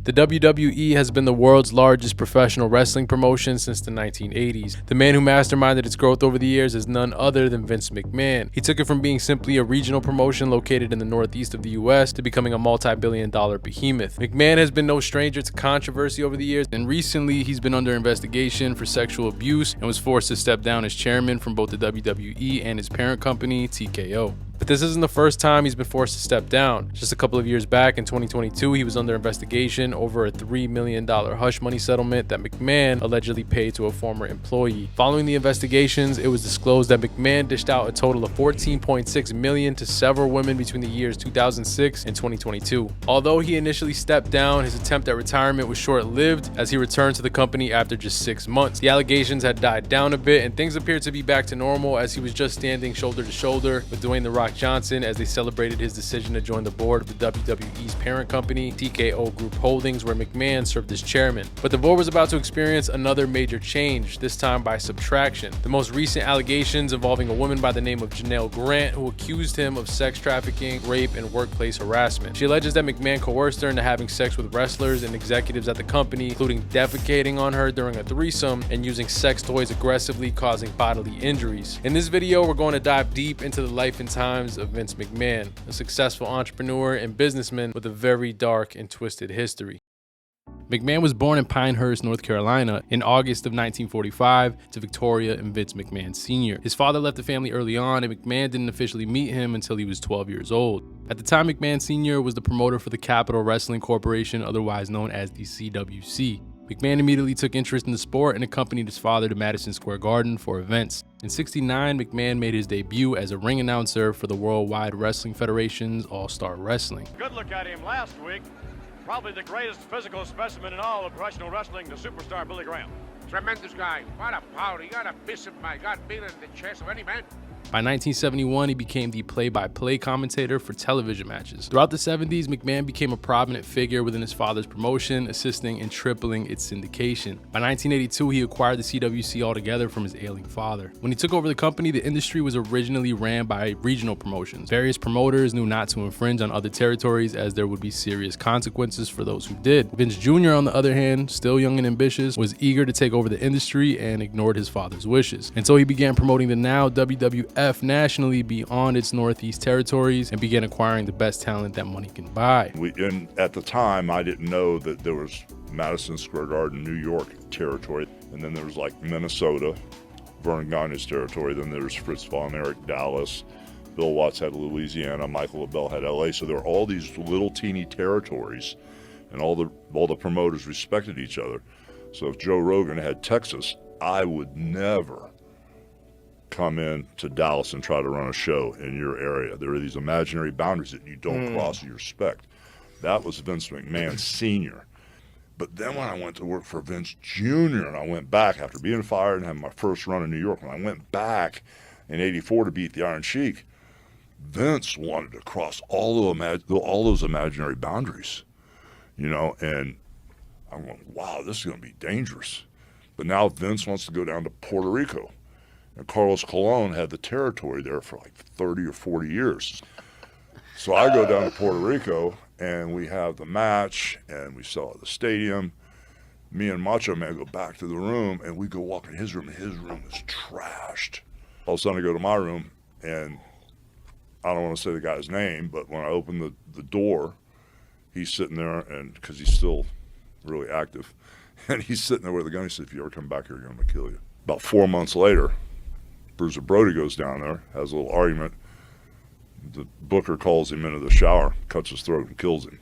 The WWE has been the world's largest professional wrestling promotion since the 1980s. The man who masterminded its growth over the years is none other than Vince McMahon. He took it from being simply a regional promotion located in the northeast of the US to becoming a multi-billion-dollar behemoth. McMahon has been no stranger to controversy over the years, and recently he's been under investigation for sexual abuse and was forced to step down as chairman from both the WWE and his parent company, TKO. But this isn't the first time he's been forced to step down. Just a couple of years back in 2022, he was under investigation over a $3 million hush money settlement that McMahon allegedly paid to a former employee. Following the investigations, it was disclosed that McMahon dished out a total of $14.6 million to several women between the years 2006 and 2022. Although he initially stepped down, his attempt at retirement was short-lived as he returned to the company after just 6 months. The allegations had died down a bit and things appeared to be back to normal as he was just standing shoulder to shoulder with Dwayne "The Rock" Johnson as they celebrated his decision to join the board of the WWE's parent company, TKO Group Holdings, where McMahon served as chairman. But the board was about to experience another major change, this time by subtraction. The most recent allegations involving a woman by the name of Janelle Grant, who accused him of sex trafficking, rape, and workplace harassment. She alleges that McMahon coerced her into having sex with wrestlers and executives at the company, including defecating on her during a threesome and using sex toys aggressively, causing bodily injuries. In this video, we're going to dive deep into the life and times of Vince McMahon, a successful entrepreneur and businessman with a very dark and twisted history. McMahon was born in Pinehurst, North Carolina in August of 1945 to Victoria and Vince McMahon Sr. His father left the family early on, and McMahon didn't officially meet him until he was 12 years old. At the time, McMahon Sr. was the promoter for the Capital Wrestling Corporation, otherwise known as the CWC. McMahon immediately took interest in the sport and accompanied his father to Madison Square Garden for events. In '69, McMahon made his debut as a ring announcer for the Worldwide Wrestling Federation's All-Star Wrestling. Good look at him last week. Probably the greatest physical specimen in all of professional wrestling, the superstar Billy Graham. Tremendous guy. What a power. He got a piss of my God, beat in the chest of any man. By 1971, he became the play-by-play commentator for television matches. Throughout the 70s, McMahon became a prominent figure within his father's promotion, assisting in tripling its syndication. By 1982, he acquired the CWC altogether from his ailing father. When he took over the company, the industry was originally ran by regional promotions. Various promoters knew not to infringe on other territories as there would be serious consequences for those who did. Vince Jr., on the other hand, still young and ambitious, was eager to take over the industry and ignored his father's wishes. And so he began promoting the now WWF nationally beyond its northeast territories and began acquiring the best talent that money can buy. At the time, I didn't know that there was Madison Square Garden, New York territory, and then there was like Minnesota, Vernon Gagne's territory, then there's Fritz Von Erich, Dallas, Bill Watts had Louisiana, Michael LaBelle had LA, so there were all these little teeny territories, and all the promoters respected each other. So if Joe Rogan had Texas, I would never come in to Dallas and try to run a show in your area. There are these imaginary boundaries that you don't cross, you respect. That was Vince McMahon Sr. But then when I went to work for Vince Jr., and I went back after being fired and having my first run in New York, when I went back in '84 to beat the Iron Sheik, Vince wanted to cross all those imaginary boundaries, you know, and I'm going, wow, this is going to be dangerous. But now Vince wants to go down to Puerto Rico. And Carlos Colon had the territory there for like 30 or 40 years. So I go down to Puerto Rico, and we have the match, and we sell at the stadium. Me and Macho Man go back to the room, and we go walk in his room, and his room is trashed. All of a sudden I go to my room, and I don't want to say the guy's name, but when I open the door, he's sitting there, and because he's still really active, and he's sitting there with a gun. He said, if you ever come back here, I'm going to kill you. About 4 months later, Bruiser Brody goes down there, has a little argument. The booker calls him into the shower, cuts his throat, and kills him.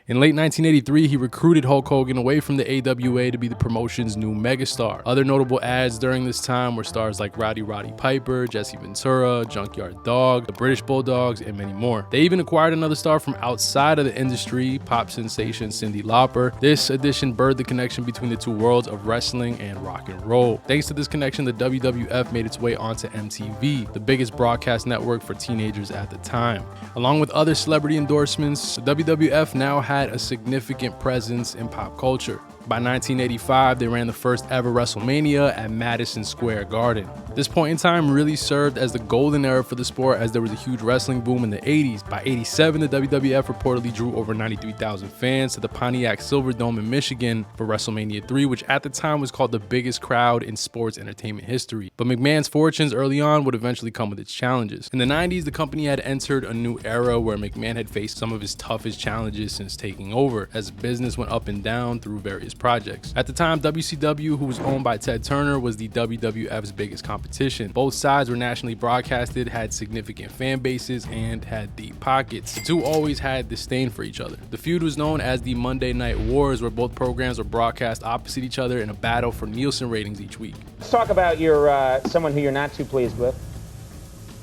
In late 1983, he recruited Hulk Hogan away from the AWA to be the promotion's new megastar. Other notable ads during this time were stars like Roddy Piper, Jesse Ventura, Junkyard Dog, the British Bulldogs, and many more. They even acquired another star from outside of the industry, pop sensation Cyndi Lauper. This addition birthed the connection between the two worlds of wrestling and rock and roll. Thanks to this connection, the WWF made its way onto MTV, the biggest broadcast network for teenagers at the time. Along with other celebrity endorsements, the WWF now had a significant presence in pop culture. By 1985, they ran the first ever WrestleMania at Madison Square Garden. This point in time really served as the golden era for the sport, as there was a huge wrestling boom in the 80s. By 87, the WWF reportedly drew over 93,000 fans to the Pontiac Silverdome in Michigan for WrestleMania 3, which at the time was called the biggest crowd in sports entertainment history. But McMahon's fortunes early on would eventually come with its challenges. In the 90s, the company had entered a new era where McMahon had faced some of his toughest challenges since taking over, as business went up and down through various projects. At the time, WCW, who was owned by Ted Turner, was the WWF's biggest competition. Both sides were nationally broadcasted, had significant fan bases, and had deep pockets. The two always had disdain for each other. The feud was known as the Monday Night Wars, where both programs were broadcast opposite each other in a battle for Nielsen ratings each week. Let's talk about your someone who you're not too pleased with,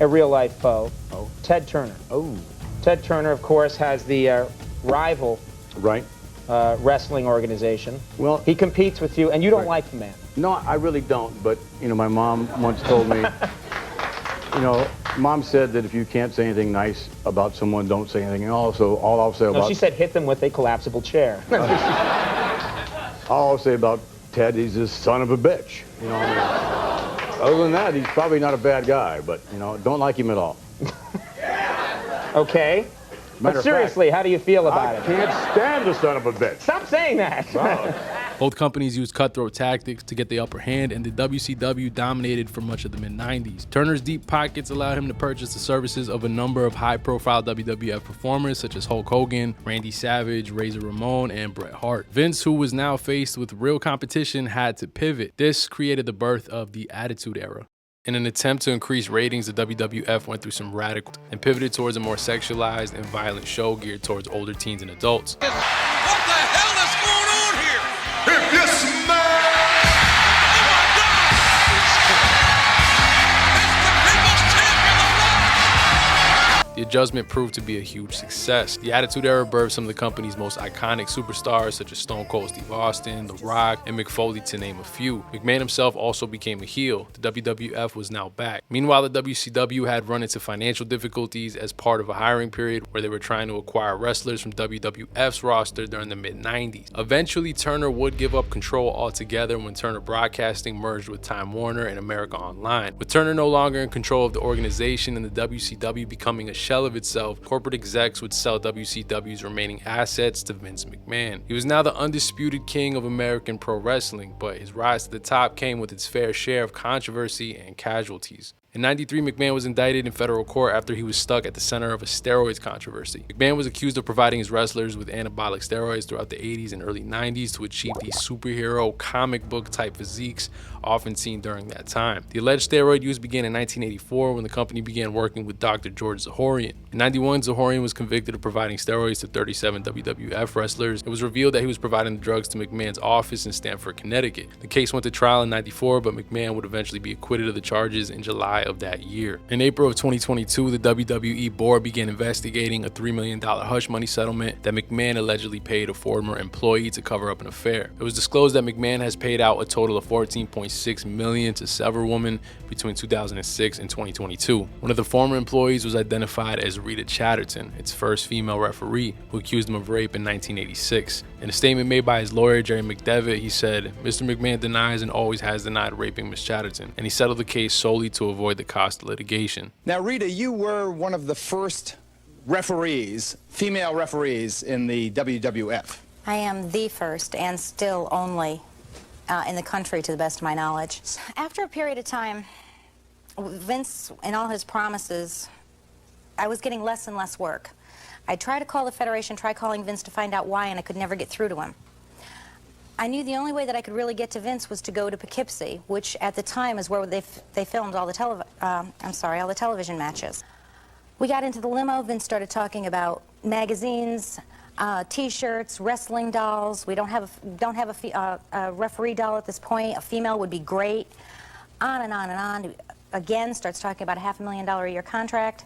a real-life foe, Ted Turner. Oh. Ted Turner, of course, has the rival Right. wrestling organization. Well, he competes with you, and you don't right. like the man. No, I really don't. But, my mom once told me, Mom said that if you can't say anything nice about someone, don't say anything. And also, all I'll say about... No, she said hit them with a collapsible chair. All I'll say about Ted, he's this son of a bitch. Other than that, he's probably not a bad guy, but, don't like him at all. Okay. But seriously, how do you feel about it? I can't stand the son of a bitch. Stop saying that. Both companies used cutthroat tactics to get the upper hand, and the WCW dominated for much of the mid-90s. Turner's deep pockets allowed him to purchase the services of a number of high-profile WWF performers such as Hulk Hogan, Randy Savage, Razor Ramon, and Bret Hart. Vince, who was now faced with real competition, had to pivot. This created the birth of the Attitude Era. In an attempt to increase ratings, the WWF went through some radical and pivoted towards a more sexualized and violent show geared towards older teens and adults. What the hell is going on here? If you smell... Oh my God! It's the people's champion, The Rock! The adjustment proved to be a huge success. The Attitude Era birthed some of the company's most iconic superstars such as Stone Cold Steve Austin, The Rock, and Mick Foley, to name a few. McMahon himself also became a heel. The WWF was now back. Meanwhile, the WCW had run into financial difficulties as part of a hiring period where they were trying to acquire wrestlers from WWF's roster during the mid-90s. Eventually, Turner would give up control altogether when Turner Broadcasting merged with Time Warner and America Online. With Turner no longer in control of the organization and the WCW becoming a shell of itself, corporate execs would sell WCW's remaining assets to Vince McMahon. He was now the undisputed king of American pro wrestling, but his rise to the top came with its fair share of controversy and casualties. In '93, McMahon was indicted in federal court after he was stuck at the center of a steroids controversy. McMahon was accused of providing his wrestlers with anabolic steroids throughout the 80s and early 90s to achieve these superhero comic book type physiques often seen during that time. The alleged steroid use began in 1984 when the company began working with Dr. George Zahorian. In '91, Zahorian was convicted of providing steroids to 37 WWF wrestlers. It was revealed that he was providing the drugs to McMahon's office in Stamford, Connecticut. The case went to trial in '94, but McMahon would eventually be acquitted of the charges in July of that year. In April of 2022, the WWE board began investigating a $3 million hush money settlement that McMahon allegedly paid a former employee to cover up an affair. It was disclosed that McMahon has paid out a total of $14.6 million to several women between 2006 and 2022. One of the former employees was identified as Rita Chatterton, its first female referee, who accused him of rape in 1986. In a statement made by his lawyer, Jerry McDevitt, he said, "Mr. McMahon denies and always has denied raping Miss Chatterton, and he settled the case solely to avoid the cost of litigation." Now, Rita, you were one of the first referees, female referees, in the WWF. I am the first and still only in the country, to the best of my knowledge. After a period of time, Vince, in all his promises, I was getting less and less work. I tried to call the Federation, try calling Vince to find out why, and I could never get through to him. I knew the only way that I could really get to Vince was to go to Poughkeepsie, which at the time is where they filmed all the television matches. We got into the limo. Vince started talking about magazines, T-shirts, wrestling dolls. We don't have a referee doll at this point. A female would be great. On and on and on. Again, starts talking about a $500,000 a year contract.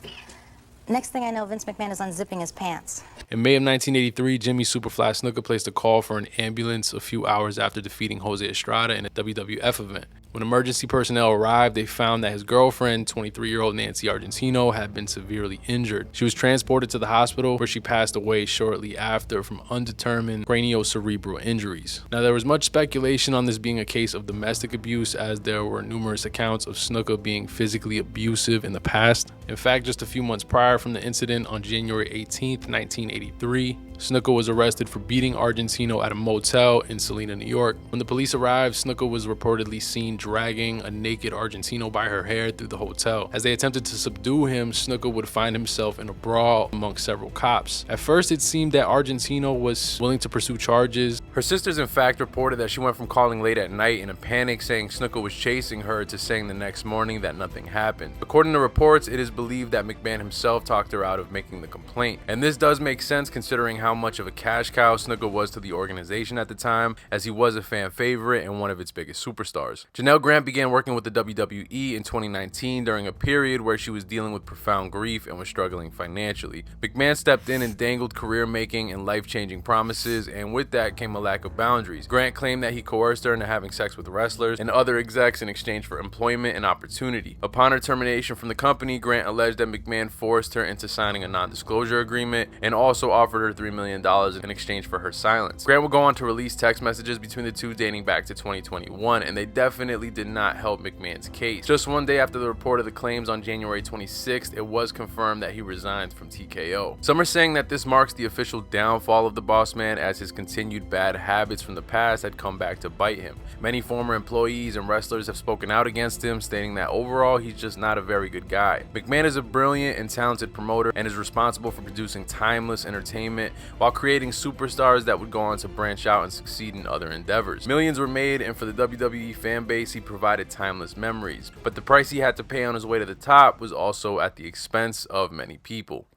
Next thing I know, Vince McMahon is unzipping his pants. In May of 1983, Jimmy Superfly Snuka placed a call for an ambulance a few hours after defeating Jose Estrada in a WWF event. When emergency personnel arrived, they found that his girlfriend, 23-year-old Nancy Argentino, had been severely injured. She was transported to the hospital where she passed away shortly after from undetermined craniocerebral injuries. Now, there was much speculation on this being a case of domestic abuse, as there were numerous accounts of Snuka being physically abusive in the past. In fact, just a few months prior from the incident on January 18th, 1983, Snuka was arrested for beating Argentino at a motel in Salina, New York. When the police arrived, Snuka was reportedly seen dragging a naked Argentino by her hair through the hotel. As they attempted to subdue him, Snuka would find himself in a brawl amongst several cops. At first, it seemed that Argentino was willing to pursue charges. Her sisters, in fact, reported that she went from calling late at night in a panic saying Snuka was chasing her to saying the next morning that nothing happened. According to reports, it is believed that McMahon himself talked her out of making the complaint. And this does make sense considering how much of a cash cow Snuka was to the organization at the time, as he was a fan favorite and one of its biggest superstars. Janelle Grant began working with the WWE in 2019 during a period where she was dealing with profound grief and was struggling financially. McMahon stepped in and dangled career-making and life-changing promises, and with that came a lack of boundaries. Grant claimed that he coerced her into having sex with wrestlers and other execs in exchange for employment and opportunity. Upon her termination from the company, Grant alleged that McMahon forced her into signing a non-disclosure agreement and also offered her $3 million in exchange for her silence. Grant would go on to release text messages between the two dating back to 2021, and they definitely did not help McMahon's case. Just one day after the report of the claims on January 26th, it was confirmed that he resigned from TKO. Some are saying that this marks the official downfall of the boss man, as his continued bad habits from the past had come back to bite him. Many former employees and wrestlers have spoken out against him, stating that overall he's just not a very good guy. McMahon is a brilliant and talented promoter and is responsible for producing timeless entertainment while creating superstars that would go on to branch out and succeed in other endeavors. Millions were made, and for the WWE fan base, he provided timeless memories. But the price he had to pay on his way to the top was also at the expense of many people.